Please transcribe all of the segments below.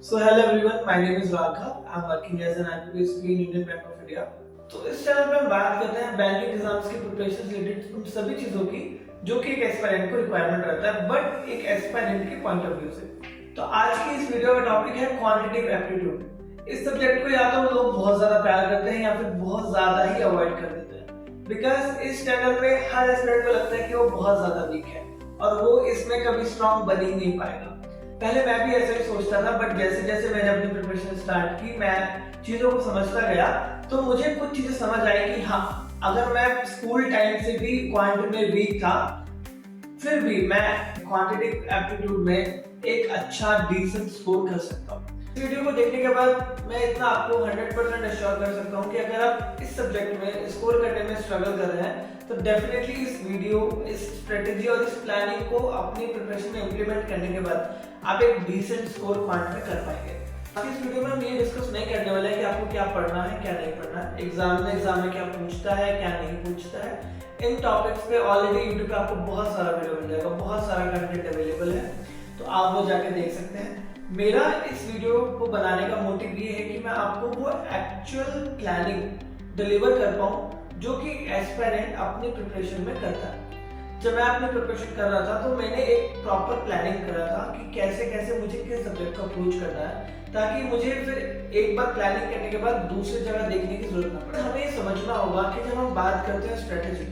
So hello everyone, my name is Raghav. I'm working as an IPPS in Indian Bank of India. तो इस channel पे हम बात करते हैं बैंकिंग एग्जाम्स की प्रिपरेशन रिलेटेड उन सभी चीजों की जो कि एक एस्पायरेंट को रिक्वायरमेंट रहता है बट एक एस्पायरेंट के पॉइंट ऑफ व्यू से। तो आज की इस वीडियो का टॉपिक है क्वांटिटेटिव एप्टीट्यूड। इस सब्जेक्ट को या तो लोग बहुत ज्यादा प्यार करते हैं या फिर बहुत ज्यादा ही अवॉइड कर देते हैं बिकॉज इस चैनल में हर एस्पिरेंट को लगता है कि वो बहुत ज्यादा वीक है और वो इसमें कभी स्ट्रॉन्ग बन ही नहीं पाएगा। पहले मैं भी ऐसा ही सोचता था बट जैसे जैसे मैंने अपनी प्रिपरेशन स्टार्ट की मैं चीजों को समझता गया तो मुझे कुछ चीजें समझ आई कि हाँ, अगर मैं स्कूल टाइम से भी क्वांटिटी में वीक था फिर भी मैं क्वांटिटेटिव एप्टीट्यूड में एक अच्छा डिसेंट स्कोर कर सकता हूँ। इस वीडियो को देखने के बाद मैं इतना आपको 100% एश्योर कर सकता हूँ कि अगर आप इस सब्जेक्ट में स्कोर करने में स्ट्रगल कर रहे हैं तो डेफिनेटली इस वीडियो, इस स्ट्रेटेजी और इस प्लानिंग को अपनी प्रिपरेशन में इम्प्लीमेंट करने के बाद आप एक डिसेंट स्कोर क्वांट में कर पाएंगे। इस वीडियो में हम ये डिस्कस नहीं करने वाले हैं कि आपको क्या पढ़ना है क्या नहीं पढ़ना है, एग्जाम में क्या पूछता है क्या नहीं पूछता है। इन टॉपिक्स पे ऑलरेडी यूट्यूब पे आपको बहुत सारा वीडियो मिल जाएगा, बहुत सारा कंटेंट अवेलेबल है, तो आप वो जाके देख सकते हैं। मेरा इस वीडियो को बनाने का मोटिव ये है कि मैं आपको वो एक्चुअल प्लानिंग डिलीवर कर पाऊँ जो कि एस्पायरेंट अपनी प्रिपरेशन में करता है। जब मैं अपनी प्रिपरेशन कर रहा था तो मैंने एक प्रॉपर प्लानिंग करा था कि कैसे कैसे मुझे किस सब्जेक्ट को अप्रोच करना है ताकि मुझे फिर एक बार प्लानिंग करने के बाद दूसरी जगह देखने की जरूरत ना पड़े। हमें समझना होगा कि जब हम बात करते हैं स्ट्रेटेजी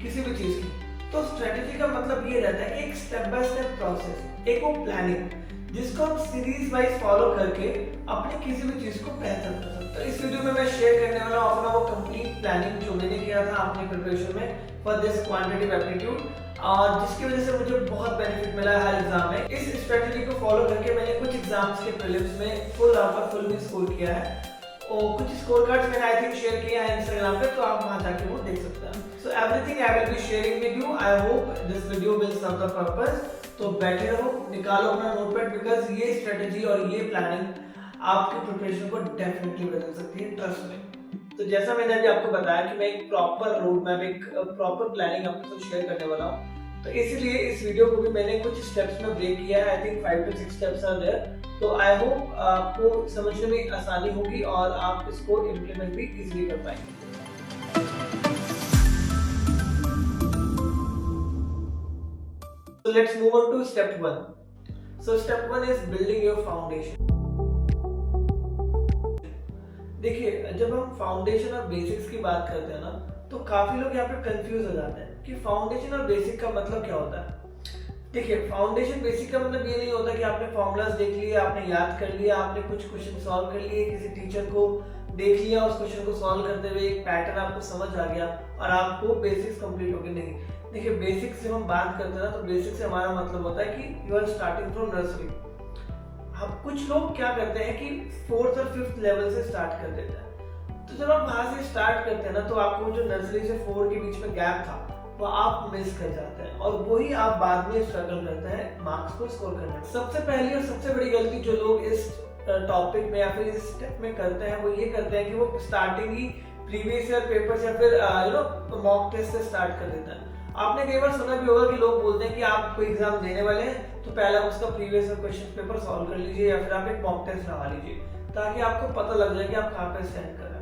किसी भी चीज की तो स्ट्रेटेजी का मतलब ये रहता है कि एक स्टेप बाय स्टेप प्रोसेस, एक वो प्लानिंग जिसको हम सीरीज वाइज फॉलो करके अपनी किसी भी चीज को बेहतर कर सकते हैं। तो इस वीडियो में मैं शेयर करने वाला हूं अपना वो कंप्लीट प्लानिंग जो मैंने किया था अपनी प्रिपरेशन में फॉर दिस क्वांटिटेटिव एप्टीट्यूड और जिसकी वजह से मुझे बहुत बेनिफिट मिला है हर एग्जाम में। इस स्ट्रेटेजी को फॉलो करके मैंने कुछ एग्जाम्स के प्रीलिम्स में फुल भी स्कोर किया है और कुछ स्कोर कार्ड्स मैंने आई थिंक शेयर किया है इंस्टाग्राम पे, तो आप वहां जाके वो देख सकते हैं। So everything I will be sharing with you. I hope this video will serve the purpose. तो बैठे रहो, निकालो अपना नोटपैड बिकॉज ये स्ट्रेटेजी और ये प्लानिंग आपकी प्रिपरेशन को डेफिनेटली बदल सकती है, ट्रस्ट में। तो जैसा मैंने अभी आपको बताया कि मैं एक प्रॉपर रोड मैप, एक प्रॉपर प्लानिंग आपके साथ शेयर करने वाला हूँ, तो इसीलिए इस वीडियो को भी मैंने कुछ स्टेप्स में ब्रेक किया है। I think 5 to 6 steps are there. तो आई होप आपको समझने में आसानी होगी और आप इसको इम्प्लीमेंट भी इजीली कर पाएंगे। So let's move on to step 1. So step 1 is building your foundation. देखिए, जब हम फाउंडेशन और बेसिक्स की बात करते हैं ना तो काफी लोग यहाँ पे कंफ्यूज हो जाते हैं कि फाउंडेशन और बेसिक का मतलब क्या होता है। देखिए, फाउंडेशन बेसिक का मतलब ये नहीं होता कि आपने फॉर्मूलाज देख लिए, आपने याद कर लिया, आपने कुछ क्वेश्चन सॉल्व कर लिए, किसी टीचर को देख लिया, उस क्वेश्चन को सॉल्व करते हुए एक पैटर्न आपको समझ आ गया और आपको बेसिक्स कंप्लीट हो गए। नहीं, देखिए, बेसिक्स से हम बात करते हैं ना तो बेसिक से हमारा मतलब होता है कि you are starting from nursery. हम कुछ लोग क्या करते हैं कि 4th और 5th लेवल से स्टार्ट कर देते हैं। तो जब आप वहां से स्टार्ट करते हैं ना तो आपको जो नर्सरी से 4 के बीच में गैप था वो आप मिस कर जाते हैं और वही आप बाद में स्ट्रगल करते हैं मार्क्स को स्कोर करने में। सबसे पहली और सबसे बड़ी गलती जो लोग इस टॉपिक में या फिर इस स्टेप में करते हैं वो ये करते हैं कि वो स्टार्टिंग ही प्रीवियस ईयर पेपर्स या फिर मॉक टेस्ट से स्टार्ट कर देते हैं। आपने कई बार सुना भी होगा कि लोग बोलते हैं कि आप कोई एग्जाम देने वाले हैं तो पहले उसका previous year question paper solve कर लीजिए या फिर आप एक मॉक टेस्ट लगा लीजिए ताकि आपको पता लग जाए कि आप कहाँ पे स्टैंड कर रहे हैं।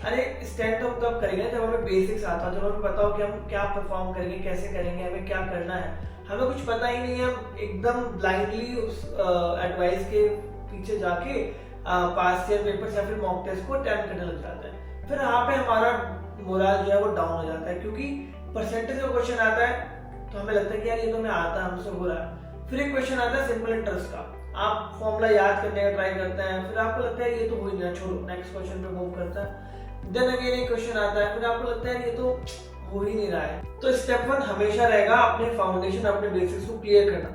अरे स्टैंड तो हम तब करेंगे जब हमें बेसिक्स आता है, जब हमें पता हो कि हम क्या परफॉर्म करेंगे, कैसे करेंगे, हमें क्या करना है। हमें कुछ पता ही नहीं है, हम एकदम ब्लाइंडली उस एडवाइस के पीछे जाके पास्ट ईयर पेपर्स या फिर मॉक टेस्ट को अटेम्प्ट करने लग जाते हैं। फिर यहाँ पे हमारा मोरल जो है वो डाउन हो जाता है क्योंकि परसेंटेज का क्वेश्चन आता है तो हमें लगता है कि यार ये तो हमें आता है, हमसे हो रहा है। फिर एक क्वेश्चन आता है सिंपल इंटरेस्ट का, आप फॉर्मूला याद करने का ट्राई करते हैं, फिर आपको लगता है ये तो हो ही नहीं, छोड़ो, नेक्स्ट क्वेश्चन पे मूव करता है। देन अगेन एक क्वेश्चन आता है, फिर आपको लगता है ये तो हो ही नहीं रहा है। तो स्टेप 1 हमेशा रहेगा अपने फाउंडेशन, अपने बेसिक्स को क्लियर करना।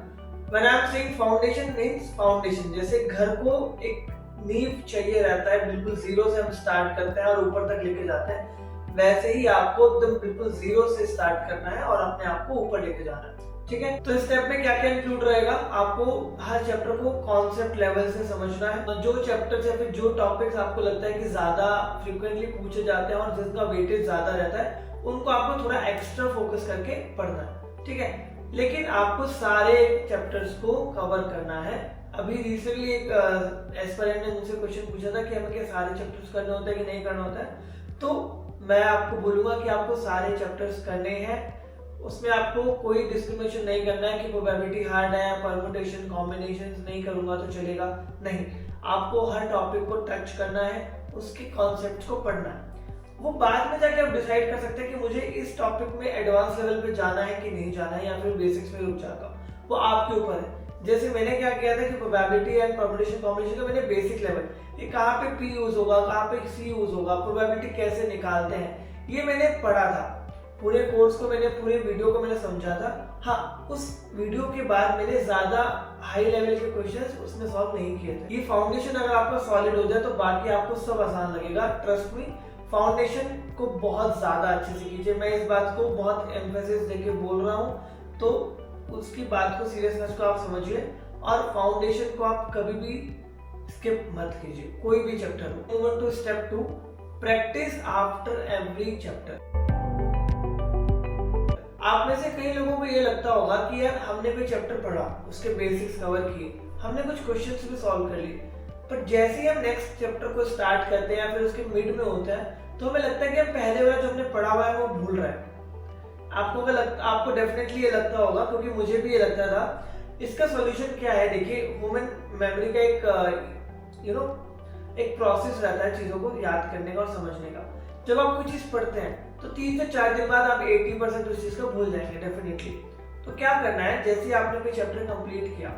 When I am saying foundation means foundation, जैसे घर को एक नींव चाहिए रहता है, बिल्कुल जीरो से हम स्टार्ट करते हैं और ऊपर तक लेके जाते हैं, वैसे ही आपको एकदम बिल्कुल जीरो से स्टार्ट करना है और अपने आप को ऊपर लेके जाना है। ठीक है, तो इस स्टेप में क्या क्या इंक्लूड रहेगा, आपको हर चैप्टर को कॉन्सेप्ट लेवल से समझना है। जो चैप्टर्स या फिर जो टॉपिक्स आपको लगता है कि ज्यादा फ्रीक्वेंटली पूछे जाते हैं और जिसका वेटेज ज्यादा रहता है उनको आपको थोड़ा एक्स्ट्रा फोकस करके पढ़ना है। ठीक है, लेकिन आपको सारे चैप्टर्स को कवर करना है अभी रिसेंटली एक एस्पायरेंट ने मुझसे क्वेश्चन पूछा था कि हमें क्या सारे चैप्टर्स करना होता है कि नहीं करना होता है। तो मैं आपको बोलूंगा कि आपको सारे चैप्टर्स करने हैं, उसमें आपको कोई डिस्क्रिमिनेशन नहीं करना है कि प्रोबेबिलिटी हार्ड है, परम्यूटेशन कॉम्बिनेशन नहीं करूंगा तो चलेगा, नहीं। आपको हर टॉपिक को टच करना है, उसके कॉन्सेप्ट को पढ़ना है। वो बाद में जाके आप डिसाइड कर सकते हैं कि मुझे इस टॉपिक में एडवांस लेवल पे जाना है कि नहीं जाना है, या फिर बेसिक्स में रुक जाता हूँ, वो आपके ऊपर है। जैसे मैंने क्या किया था कि प्रोबेबिलिटी एंड परम्यूटेशन कॉम्बिनेशन का मैंने बेसिक लेवल, ये कहाँ पे P यूज होगा, कहाँ पे C यूज होगा, प्रोबेबिलिटी कैसे निकालते हैं, ये मैंने पढ़ा था। पूरे कोर्स को मैंने, पूरे वीडियो को मैंने समझा था। हाँ, उस वीडियो के बाद मैंने ज्यादा हाई लेवल के क्वेश्चंस उसमें सॉल्व नहीं किए थे। ये फाउंडेशन अगर आपका सॉलिड हो जाए तो बाकी आपको सब आसान लगेगा। ट्रस्ट मी, फाउंडेशन को बहुत ज्यादा अच्छे से कीजिए। मैं इस बात को बहुत एम्फेसिस देके बोल रहा हूँ, तो उसकी बात को, सीरियसनेस को आप समझिए, और फाउंडेशन को आप कभी भी स्किप मत कीजिए, कोई भी चैप्टर हो। Move on to step 2, practice after every chapter. आप में से कई लोगों को ये लगता होगा कि यार हमने कोई चैप्टर पढ़ा, उसके बेसिक्स कवर किए, हमने कुछ क्वेश्चंस भी सॉल्व कर लिए, पर जैसे ही हम नेक्स्ट चैप्टर को स्टार्ट करते हैं या फिर उसके मिड में होता है तो हमें लगता है कि हम पहले वाला जो हमने पढ़ा हुआ है वो भूल रहे हैं। आपको डेफिनेटली ये लगता होगा, क्योंकि मुझे भी ये लगता था। इसका सॉल्यूशन क्या है, देखिए, ह्यूमन मेमोरी का एक प्रोसेस रहता है चीजों को याद करने का और समझने का। जब आप कोई चीज पढ़ते हैं तो 3 से 4 दिन बाद आप 80% उस चीज को भूल जाएंगे डेफिनेटली। तो क्या करना है, जैसे आपने कोई चैप्टर कंप्लीट किया,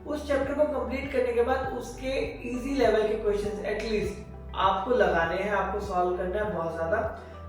उस चैप्टर को कंप्लीट करने के बाद उसके इजी लेवल के क्वेश्चंस एटलीस्ट आपको लगाने हैं, आपको सॉल्व करना है बहुत ज्यादा।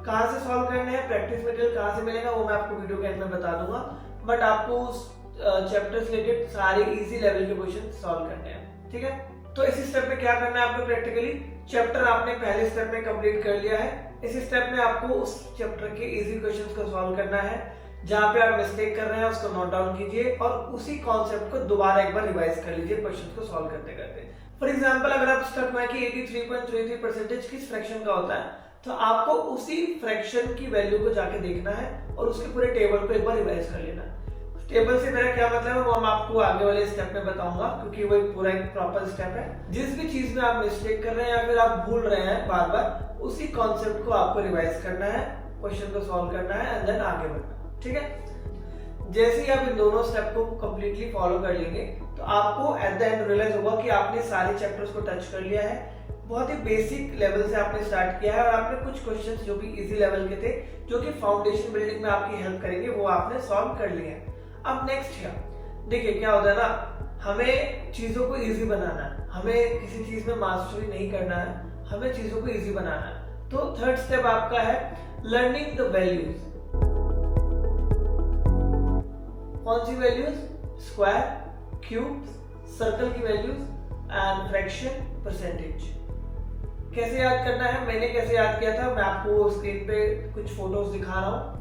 कहाँ से सॉल्व करने हैं, प्रैक्टिस मटेरियल कहाँ से मिलेगा वो मैं आपको वीडियो के एंड में बता दूंगा, बट आपको उस चैप्टर से रिलेटेड सारे इजी लेवल के क्वेश्चन सॉल्व करने हैं, ठीक है। तो इस स्टेप में क्या करना है आपको, प्रैक्टिकली चैप्टर आपने पहले स्टेप में कंप्लीट कर लिया है। इस स्टेप में आपको उस चैप्टर के इजी क्वेश्चंस को सॉल्व करना है। जहां पे आप मिस्टेक कर रहे हैं उसको नोट डाउन कीजिए और उसी कॉन्सेप्ट को दोबारा एक बार रिवाइज कर लीजिए क्वेश्चंस को सॉल्व करते करते। फॉर एग्जांपल, अगर आप स्टक हुए कि 83.33% किस फ्रैक्शन का होता है, तो आपको उसी फ्रैक्शन की वैल्यू को जाके देखना है और उसके पूरे टेबल को एक बार रिवाइज कर लेना है। टेबल से मेरा क्या मतलब है वो हम आपको आगे वाले स्टेप में बताऊंगा, क्योंकि वो एक पूरा एक प्रॉपर स्टेप है। जिस भी चीज में आप मिस्टेक कर रहे हैं या फिर आप भूल रहे हैं बार बार, उसी कॉन्सेप्ट को आपको रिवाइज करना है, क्वेश्चन को सॉल्व करना है एंड देन आगे बढ़ना, ठीक है। जैसे ही आप इन दोनों स्टेप को कंप्लीटली फॉलो कर लेंगे तो आपको एट द एंड रियलाइज होगा कि आपने सारे चैप्टर्स को टच कर लिया है। बहुत ही बेसिक लेवल से आपने स्टार्ट किया है और आपने कुछ क्वेश्चंस जो भी इजी लेवल के थे, जो कि फाउंडेशन बिल्डिंग में आपकी हेल्प करेंगे, वो आपने सॉल्व कर लिए हैं। अब नेक्स्ट क्या, देखिए क्या होता है ना, हमें चीजों को इजी बनाना है, हमें किसी चीज में मास्टरी नहीं करना है, हमें चीजों को इजी बनाना है। तो थर्ड स्टेप आपका है लर्निंग द वैल्यूज। कौन सी वैल्यूज, स्क्वायर, क्यूब, सर्कल की वैल्यूज एंड फ्रैक्शन, परसेंटेज। कैसे याद करना है, मैंने कैसे याद किया था, मैं आपको स्क्रीन पे कुछ फोटोज दिखा रहा हूं।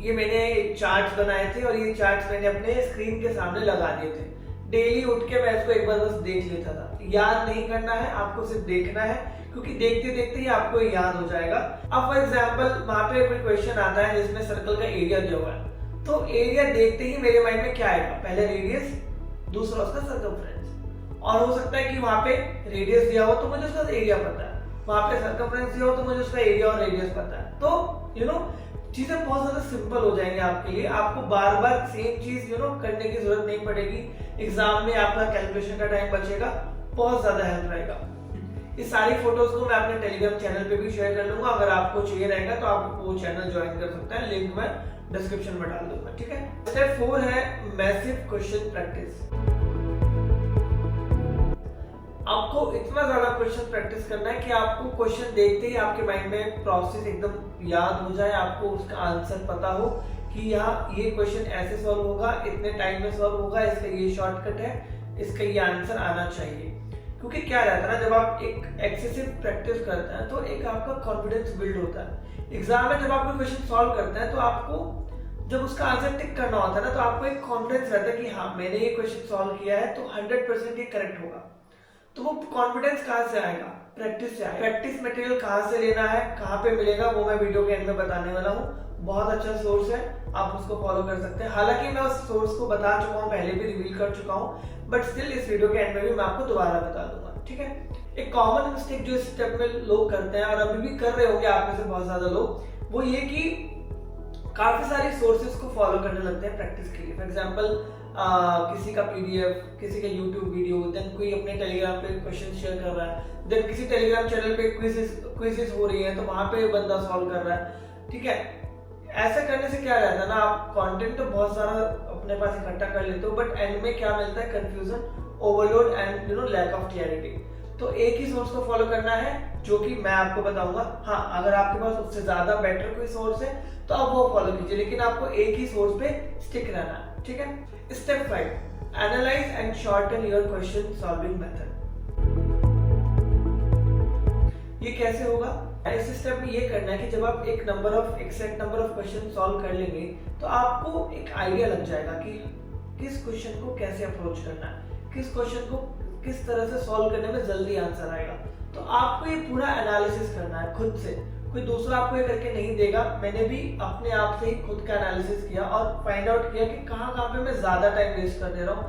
ये मैंने चार्ट्स बनाए थे और ये चार्ट्स मैंने अपने स्क्रीन के सामने लगा दिए थे। डेली उठ के मैं इसको एक बार बस देख लेता था। याद नहीं करना है, आपको सिर्फ देखना है, क्योंकि देखते देखते ही आपको याद हो जाएगा। अब फॉर एग्जांपल वहां पे कोई क्वेश्चन आता है जिसमें सर्कल का एरिया दिया हुआ है, तो एरिया देखते ही मेरे माइंड में क्या आएगा, पहले रेडियस, दूसरा उसका सर्कमफ्रेंस। और हो सकता है कि वहां पे रेडियस दिया हो तो मुझे उसका एरिया पता है, वहां पे सर्कमफ्रेंस दिया हो तो मुझे उसका एरिया और रेडियस पता है। तो चीजें बहुत ज्यादा सिंपल हो जाएंगे आपके लिए। आपको बार बार सेम चीज करने की जरूरत नहीं पड़ेगी। एग्जाम में आपका कैलकुलेशन का टाइम बचेगा, बहुत ज्यादा हेल्प रहेगा। इस सारी फोटोज को मैं अपने टेलीग्राम चैनल पे भी शेयर कर लूंगा, अगर आपको चाहिए रहेगा तो आप वो चैनल ज्वाइन कर सकते हैं, लिंक मैं डिस्क्रिप्शन में डाल दूंगा, ठीक है। स्टेप 4 है मैसिव क्वेश्चन प्रैक्टिस। आपको इतना ज्यादा क्वेश्चन प्रैक्टिस करना है कि आपको क्वेश्चन देखते ही आपके माइंड में प्रोसेस एकदम याद हो जाए, आपको उसका आंसर पता हो कि यहाँ ये क्वेश्चन ऐसे सॉल्व होगा, इतने टाइम में सॉल्व होगा, इसका ये शॉर्टकट है, इसका ये आंसर आना चाहिए। क्योंकि क्या रहता है ना, जब आप एक एक्सेसिव प्रैक्टिस करते हैं तो एक आपका कॉन्फिडेंस बिल्ड होता है। एग्जाम में जब आप कोई क्वेश्चन सॉल्व करते हैं तो आपको जब उसका आंसर टिक करना होता है ना, तो आपको एक कॉन्फिडेंस रहता है कि हाँ मैंने ये क्वेश्चन सॉल्व किया है तो 100% ये करेक्ट होगा। तो वो कॉन्फिडेंस कहाँ से आएगा, प्रैक्टिस से आएगा। प्रैक्टिस मटेरियल कहाँ से लेना है, कहाँ पे मिलेगा, वो मैं वीडियो के एंड में बताने वाला हूँ। बहुत अच्छा सोर्स है, आप उसको फॉलो कर सकते हैं। हालांकि मैं उस सोर्स को बता चुका हूँ, पहले भी रिवील कर चुका हूँ, बट स्टिल इस वीडियो के एंड में भी मैं आपको दोबारा बता दूंगा, ठीक है। एक कॉमन मिस्टेक जो इस स्टेप में लोग करते हैं और अभी भी कर रहे होंगे आप में से बहुत ज्यादा लोग, वो ये कि काफी सारी सोर्सेज को फॉलो करने लगते हैं प्रैक्टिस के लिए। फॉर एग्जांपल किसी का पीडीएफ, किसी का यूट्यूब वीडियो, देन कोई अपने टेलीग्राम पे क्वेश्चन शेयर कर रहा है, देन किसी टेलीग्राम चैनल पे क्विजेस हो रही है तो वहां पे बंदा सॉल्व कर रहा है, ठीक है। ऐसा करने से क्या रहता है ना, आप कंटेंट तो बहुत सारा अपने पास इकट्ठा कर लेते हो, बट एंड में क्या मिलता है, confusion, overload and lack of clarity. तो एक ही सोर्स को फॉलो करना है जो कि मैं आपको बताऊंगा। हाँ, अगर आपके पास उससे ज्यादा बेटर कोई सोर्स है तो आप वो फॉलो कीजिए, लेकिन आपको एक ही सोर्स पे स्टिक रहना है, ठीक है। Step 5, analyse and shorten your question solving method. ये कैसे होगा? इस स्टेप में ये करना है कि जब आप एक exact number of question solve कर लेंगे तो आपको एक आइडिया लग जाएगा कि किस क्वेश्चन को कैसे अप्रोच करना है, किस क्वेश्चन को किस तरह से सॉल्व करने में जल्दी आंसर आएगा। तो आपको ये पूरा एनालिसिस करना है खुद से, कोई दूसरा आपको ये करके नहीं देगा। मैंने भी अपने आप से ही खुद का एनालिसिस किया और फाइंड आउट किया कि कहाँ पे मैं ज्यादा टाइम वेस्ट कर दे रहा हूँ,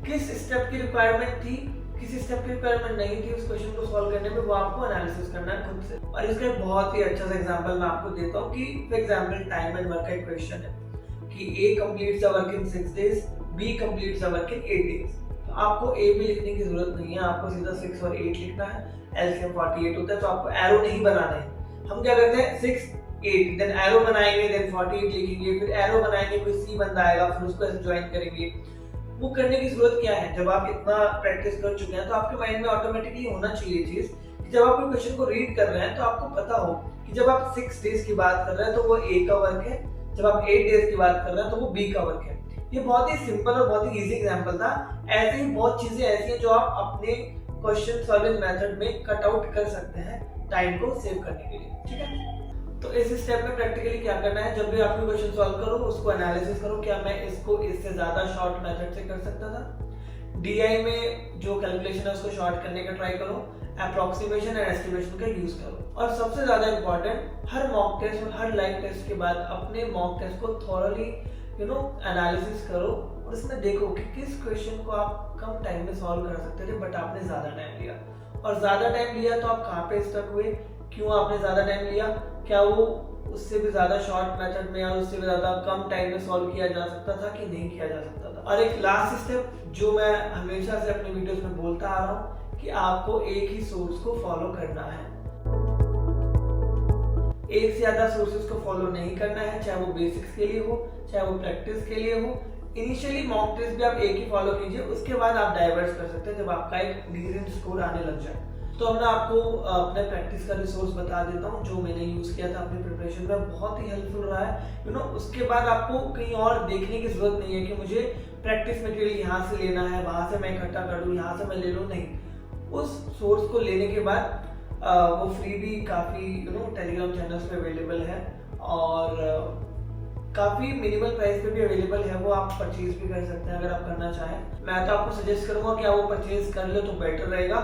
किस स्टेप की रिक्वायरमेंट थी, किसी स्टेप की रिक्वायरमेंट नहीं थी उस क्वेश्चन को सॉल्व करने में, वो आपको एनालिसिस करना है खुद से। और इसका एक बहुत ही अच्छा सा एग्जांपल मैं आपको देता हूँ कि for example time and work का एक क्वेश्चन है कि A completes the work in 6 days, B completes the work in 8 days। तो आपको A भी लिखने की जरूरत नहीं है, आपको सीधा 6 और 8 लिखना है। LCM 48 होता है तो आपको एरो नहीं बनाना है। हम क्या करते हैं 6 8 देन एरो बनाएंगे, देन 48 लिखेंगे, फिर एरो बनाएंगे, कोई C बंदा आएगा, फिर उसको ऐसे ज्वाइन करेंगे। वो करने की जरूरत क्या है? जब आप इतना प्रैक्टिस कर चुके हैं तो आपके माइंड में ऑटोमेटिकली होना चाहिए चीज कि जब आप कोई क्वेश्चन को रीड कर रहे हैं तो आपको पता हो कि जब आप 6 डेज की बात कर रहे हैं तो वो A का वर्क है, जब आप 8 डेज की बात कर रहे हैं तो वो B का वर्क है। ये बहुत ही सिंपल और बहुत ही इजी एग्जांपल था। ऐसे ही बहुत चीजें ऐसी हैं जो आप अपने क्वेश्चन सॉल्विंग मेथड में कट आउट कर सकते हैं टाइम को सेव करने के लिए, ठीक है। तो इस स्टेप में प्रैक्टिकली क्या करना है, जब भी आप कोई क्वेश्चन सॉल्व करो उसको एनालिसिस करो, क्या मैं इसको इससे ज्यादा शॉर्ट मेथड से कर सकता था। डीआई में जो कैलकुलेशन है उसको शॉर्ट करने का ट्राई करो, अप्रोक्सीमेशन एंड एस्टिमेशन का यूज करो। और सबसे ज्यादा इंपॉर्टेंट, हर मॉक टेस्ट और हर लाइव टेस्ट के बाद अपने मॉक टेस्ट को थॉरली एनालिसिस करो और इसमें देखो कि किस क्वेश्चन को आप कम टाइम में सॉल्व कर सकते थे बट आपने ज्यादा टाइम लिया, और ज्यादा टाइम लिया तो आप कहाँ पे स्टक हुए, क्यों आपने ज्यादा टाइम लिया, क्या वो उससे भी ज्यादा शॉर्ट मेथड में या उससे भी ज्यादा कम टाइम में सॉल्व किया जा सकता था कि नहीं किया जा सकता था। और एक लास्ट स्टेप जो मैं हमेशा से अपने वीडियोस में बोलता आ रहा हूँ कि आपको एक ही सोर्स को फॉलो करना है, एक से ज्यादा सोर्सेज को फॉलो नहीं करना है, चाहे वो बेसिक्स के लिए हो चाहे वो प्रैक्टिस के लिए हो। इनिशियली मॉक टेस्ट भी आप एक ही फॉलो कीजिए, उसके बाद आप डाइवर्स कर सकते हैं जब आपका एक डिसेंट स्कोर आने लग जाए। तो अब मैं आपको अपने प्रैक्टिस का रिसोर्स बता देता हूँ जो मैंने यूज किया था अपनी प्रिपरेशन में, बहुत ही हेल्पफुल रहा है। उसके बाद आपको कहीं और देखने की जरूरत नहीं है कि मुझे प्रैक्टिस मटेरियल यहाँ से लेना है, वहां से मैं इकट्ठा कर लूँ, यहाँ से मैं ले लूँ, नहीं। उस सोर्स को लेने के बाद वो फ्री भी काफी टेलीग्राम चैनल्स पे अवेलेबल है और काफी मिनिमल प्राइस पे भी अवेलेबल है, वो आप परचेज भी कर सकते हैं अगर आप करना चाहें। मैं तो आपको सजेस्ट करूंगा कि आप वो परचेज कर लो तो बेटर रहेगा,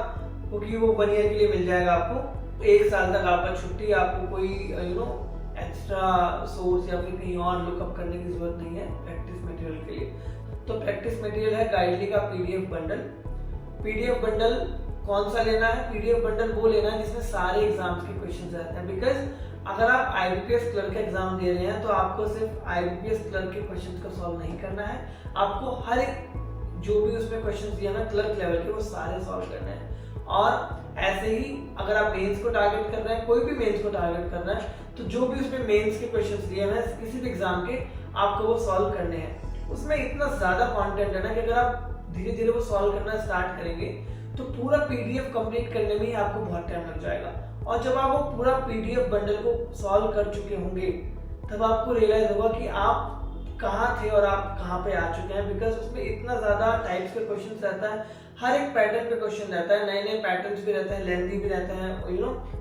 क्योंकि वो 1 ईयर के लिए मिल जाएगा आपको, 1 साल तक आपका छुट्टी, आपको कोई एक्स्ट्रा सोर्स या फिर कहीं और लुकअप करने की जरूरत नहीं है प्रैक्टिस मटेरियल के लिए। तो प्रैक्टिस मटेरियल है गाइडली का पीडीएफ बंडल। पीडीएफ बंडल कौन सा लेना है? पीडीएफ बंडल वो लेना है जिसमें सारे एग्जाम्स के क्वेश्चन रहते हैं, बिकॉज अगर आप आईबीपीएस क्लर्क का एग्जाम दे रहे हैं तो आपको सिर्फ आईबीपीएस क्लर्क के क्वेश्चंस को सॉल्व नहीं करना है, आपको हर एक जो भी उसमें क्वेश्चंस दिया ना क्लर्क लेवल के वो सारे सॉल्व करने हैं। और ऐसे ही अगर आप मेंस को टारगेट कर रहे हैं, कोई भी मेंस को टारगेट कर रहा है, तो जो भी उसमें मेंस के क्वेश्चंस दिए हैं किसी भी एग्जाम के आपको वो सॉल्व करने हैं। उसमें इतना ज्यादा कंटेंट है ना कि अगर आप धीरे धीरे वो सॉल्व करना स्टार्ट करेंगे तो पूरा पीडीएफ कंप्लीट करने में ही आपको बहुत टाइम लग जाएगा। और जब आप वो पूरा पीडीएफ बंडल को सॉल्व कर चुके होंगे तब आपको रियलाइज होगा कि आप कहाँ थे और आप कहाँ पे आ चुके हैं, बिकॉज उसमें इतना ज्यादा टाइप्स के क्वेश्चन रहता है, हर एक पैटर्न पे क्वेश्चन रहता है, नए नए पैटर्न्स भी रहते हैं, लेंथी भी रहते हैं,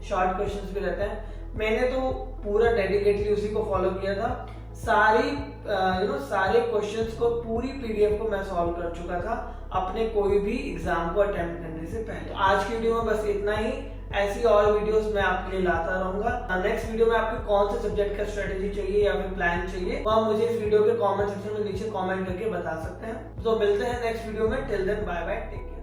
शॉर्ट क्वेश्चंस भी रहते हैं। मैंने तो पूरा डेडिकेटली उसी को फॉलो किया था, सारे क्वेश्चंस को पूरी पीडीएफ को मैं सॉल्व कर चुका था अपने कोई भी एग्जाम को अटेम्प्ट करने से पहले। तो आज की वीडियो में बस इतना ही। ऐसी और वीडियोस मैं आपके लिए लाता रहूंगा। नेक्स्ट वीडियो में आपको कौन से सब्जेक्ट का स्ट्रेटेजी चाहिए या फिर प्लान चाहिए, वो आप मुझे इस वीडियो के कमेंट सेक्शन में नीचे कमेंट करके बता सकते हैं। तो मिलते हैं नेक्स्ट वीडियो में। Till then bye bye, take care.